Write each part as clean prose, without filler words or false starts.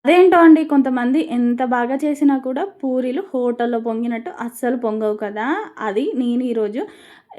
అదేంటో అండి కొంతమంది ఎంత బాగా చేసినా కూడా పూరీలు హోటల్‌లో పొంగినట్టు అస్సలు పొంగవు కదా! అది నేను ఈరోజు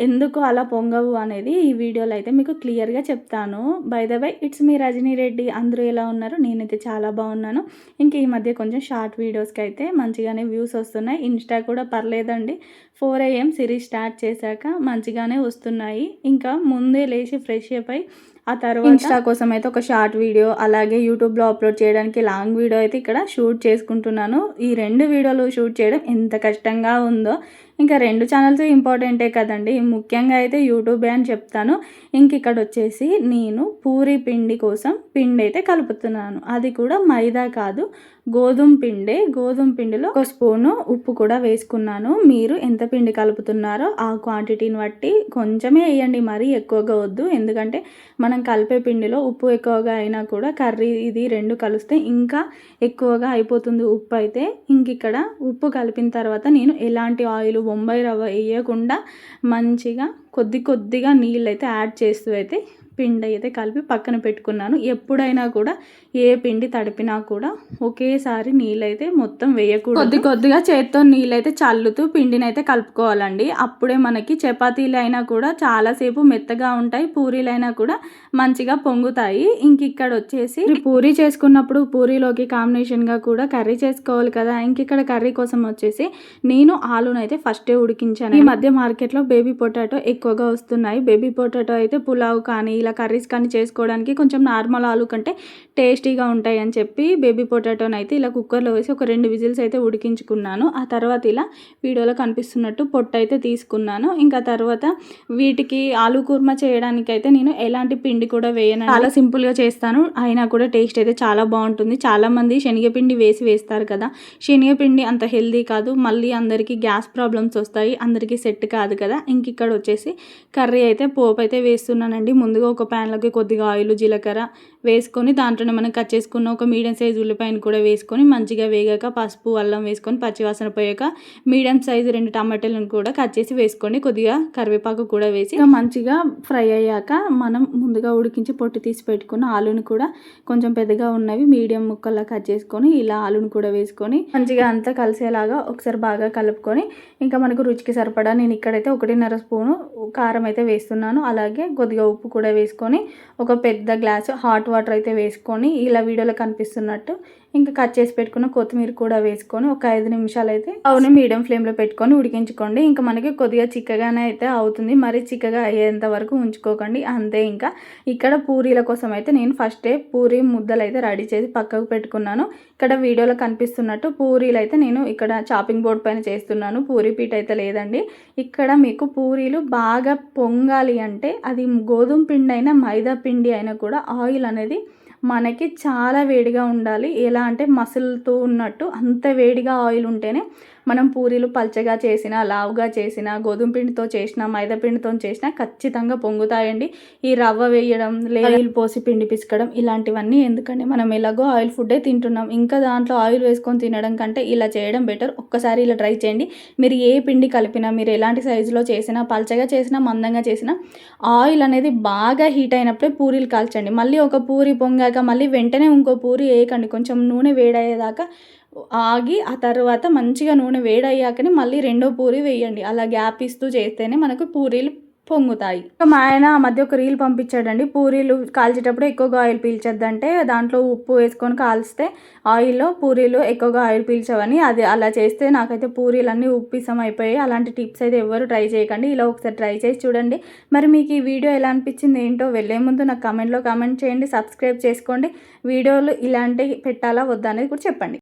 ఎందుకు అలా పొంగవు అనేది ఈ వీడియోలో అయితే మీకు క్లియర్‌గా చెప్తాను. By the way it's me Rajani Reddy. అందరూ ఎలా ఉన్నారు? నేనైతే చాలా బాగున్నాను. ఇంక ఈ మధ్య కొంచెం షార్ట్ వీడియోస్‌కైతే మంచిగానే వ్యూస్ వస్తున్నాయి. ఇన్‌స్టా కూడా పర్లేదండి. 4 AM సిరీస్ స్టార్ట్ చేశాక మంచిగానే వస్తున్నాయి. ఇంకా ముందే లేచి ఫ్రెష్ అప్ అయ్యి ఆ తర్వాత ఇన్‌స్టా కోసం అయితే ఒక షార్ట్ వీడియో, అలాగే యూట్యూబ్‌లో అప్‌లోడ్ చేయడానికి లాంగ్ వీడియో అయితే ఇక్కడ షూట్ చేసుకుంటున్నాను. ఈ 2 వీడియోలు షూట్ చేయడం ఎంత కష్టంగా ఉందో, ఇంకా 2 ఛానల్స్ ఇంపార్టెంటే కదండీ! ముఖ్యంగా అయితే యూట్యూబే అని చెప్తాను. ఇక్కడొచ్చేసి నేను పూరీ పిండి కోసం పిండైతే కలుపుతున్నాను. అది కూడా మైదా కాదు, గోధుమ పిండే. గోధుమ పిండిలో ఒక స్పూను ఉప్పు కూడా వేసుకున్నాను. మీరు ఎంత పిండి కలుపుతున్నారో ఆ క్వాంటిటీని బట్టి కొంచెమే ఎయ్యండి, మరీ ఎక్కువగా వద్దు. ఎందుకంటే మనం కలిపే పిండిలో ఉప్పు ఎక్కువగా అయినా కూడా కర్రీ ఇది 2 కలిస్తే ఇంకా ఎక్కువగా అయిపోతుంది ఉప్పు అయితే. ఇక్కడ ఉప్పు కలిపిన తర్వాత నేను ఎలాంటి ఆయిల్, బొంబాయి రవ్వ ఎయ్యకుండా మంచిగా కొద్దిగా నీళ్ళైతే యాడ్ చేస్తూ అయితే పిండి అయితే కలిపి పక్కన పెట్టుకున్నాను. ఎప్పుడైనా కూడా ఏ పిండి తడిపినా కూడా ఒకేసారి నీళ్ళైతే మొత్తం వేయకూడదు. కొద్దిగా చేత్తో నీళ్ళైతే చల్లుతూ పిండినైతే కలుపుకోవాలండి. అప్పుడే మనకి చపాతీలు అయినా కూడా చాలాసేపు మెత్తగా ఉంటాయి, పూరీలైనా కూడా మంచిగా పొంగుతాయి. ఇక్కడ వచ్చేసి పూరీ చేసుకున్నప్పుడు పూరీలోకి కాంబినేషన్గా కూడా కర్రీ చేసుకోవాలి కదా! ఇక్కడ కర్రీ కోసం వచ్చేసి నేను ఆలూనైతే ఫస్టే ఉడికించాను. ఈ మధ్య మార్కెట్లో బేబీ పొటాటో ఎక్కువగా వస్తున్నాయి. బేబీ పొటాటో అయితే పులావ్ కానీ ఇలా కర్రీస్ కానీ చేసుకోవడానికి కొంచెం నార్మల్ ఆలు కంటే టేస్టీగా ఉంటాయి అని చెప్పి బేబీ పొటాటోని అయితే ఇలా కుక్కర్లో వేసి ఒక 2 విజిల్స్ అయితే ఉడికించుకున్నాను. ఆ తర్వాత ఇలా వీడియోలో కనిపిస్తున్నట్టు పొట్టు అయితే తీసుకున్నాను. తర్వాత వీటికి ఆలు కుర్మా చేయడానికి అయితే నేను ఎలాంటి పిండి కూడా వేయను, చాలా సింపుల్గా చేస్తాను. అయినా కూడా టేస్ట్ అయితే చాలా బాగుంటుంది. చాలామంది శనగపిండి వేస్తారు కదా, శనగపిండి అంత హెల్దీ కాదు, మళ్ళీ అందరికీ గ్యాస్ ప్రాబ్లమ్స్ వస్తాయి, అందరికీ సెట్ కాదు కదా. ఇక్కడ వచ్చేసి కర్రీ అయితే పోపు అయితే వేస్తున్నానండి. ముందుగా ఒక ప్యాన్లోకి కొద్దిగా ఆయిల్, జీలకర్ర వేసుకొని దాంట్లోనే మనం కట్ చేసుకున్న ఒక మీడియం సైజు ఉల్లిపాయను కూడా వేసుకొని మంచిగా వేగాక పసుపు, అల్లం వేసుకొని పచ్చివాసన పోయాక మీడియం సైజు 2 టమాటాలను కూడా కట్ చేసి వేసుకోండి. కొద్దిగా కరివేపాకు కూడా వేసి మంచిగా ఫ్రై అయ్యాక మనం ముందుగా ఉడికించి పొట్టు తీసి పెట్టుకున్న ఆలుని కూడా కొంచెం పెద్దగా ఉన్నవి మీడియం ముక్కల్లా కట్ చేసుకొని ఇలా ఆలుని కూడా వేసుకొని మంచిగా అంతా కలిసేలాగా ఒకసారి బాగా కలుపుకొని మనకు రుచికి సరిపడా నేను ఇక్కడైతే 1.5 స్పూను కారం అయితే వేస్తున్నాను. అలాగే కొద్దిగా ఉప్పు కూడా వేసుకొని ఒక పెద్ద గ్లాసు హాట్ వాటర్ అయితే వేసుకొని ఇలా వీడియోలో కనిపిస్తున్నట్టు కట్ చేసి పెట్టుకున్న కొత్తిమీర కూడా వేసుకొని ఒక 5 నిమిషాలు అయితే అవును మీడియం ఫ్లేమ్లో పెట్టుకొని ఉడికించుకోండి. మనకి కొద్దిగా చిక్కగానే అయితే అవుతుంది, మరీ చిక్కగా అయ్యేంత వరకు ఉంచుకోకండి అంతే. ఇక్కడ పూరీల కోసం అయితే నేను ఫస్టే పూరీ ముద్దలు అయితే రెడీ చేసి పక్కకు పెట్టుకున్నాను. ఇక్కడ వీడియోలో కనిపిస్తున్నట్టు పూరీలు అయితే నేను ఇక్కడ చాపింగ్ బోర్డ్ పైన చేస్తున్నాను, పూరీ పీట అయితే లేదండి. ఇక్కడ మీకు పూరీలు బాగా పొంగాలి అంటే అది గోధుమ పిండి అయినా మైదా పిండి అయినా కూడా ఆయిల్ అనేది మనకి చాలా వేడిగా ఉండాలి. ఎలా అంటే మసులుతూ ఉన్నట్టు అంత వేడిగా ఆయిల్ ఉంటేనే మనం పూరీలు పల్చగా చేసినా, లావుగా చేసినా, గోధుమ పిండితో చేసినా, మైదా పిండితో చేసినా ఖచ్చితంగా పొంగుతాయండి. ఈ రవ్వ వేయడం, ఆయిల్ పోసి పిండి పిసకడం ఇలాంటివన్నీ ఎందుకంటే మనం ఎలాగో ఆయిల్ ఫుడ్డే తింటున్నాం, ఇంకా దాంట్లో ఆయిల్ వేసుకొని తినడం కంటే ఇలా చేయడం బెటర్. ఒక్కసారి ఇలా ట్రై చేయండి. మీరు ఏ పిండి కలిపినా, మీరు ఎలాంటి సైజులో చేసినా, పల్చగా చేసినా, మందంగా చేసినా ఆయిల్ అనేది బాగా హీట్ అయినప్పుడే పూరీలు కాల్చండి. మళ్ళీ ఒక పూరి పొంగాక మళ్ళీ వెంటనే ఇంకో పూరి వేయకండి. కొంచెం నూనె వేడయ్యేదాకా ఆగి ఆ తర్వాత మంచిగా నూనె వేడయ్యాకనే మళ్ళీ రెండో పూరి వేయండి. అలా గ్యాప్ ఇస్తూ చేస్తేనే మనకు పూరీలు పొంగుతాయి. మా ఆయన ఆ మధ్య ఒక రీల్ పంపించాడండి, పూరీలు కాల్చేటప్పుడు ఎక్కువగా ఆయిల్ పీల్చొద్దంటే దాంట్లో ఉప్పు వేసుకొని కాల్స్తే ఆయిల్లో పూరీలు ఎక్కువగా ఆయిల్ పీల్చవని. అది అలా చేస్తే నాకైతే పూరీలన్నీ ఉప్పిసం అయిపోయాయి. అలాంటి టిప్స్ అయితే ఎవరు ట్రై చేయకండి, ఇలా ఒకసారి ట్రై చేసి చూడండి. మరి మీకు ఈ వీడియో ఎలా అనిపించింది ఏంటో వెళ్ళే ముందు నాకు కామెంట్ చేయండి, సబ్స్క్రైబ్ చేసుకోండి. వీడియోలు ఇలాంటివి పెట్టాలా వద్దా అనేది కూడా చెప్పండి.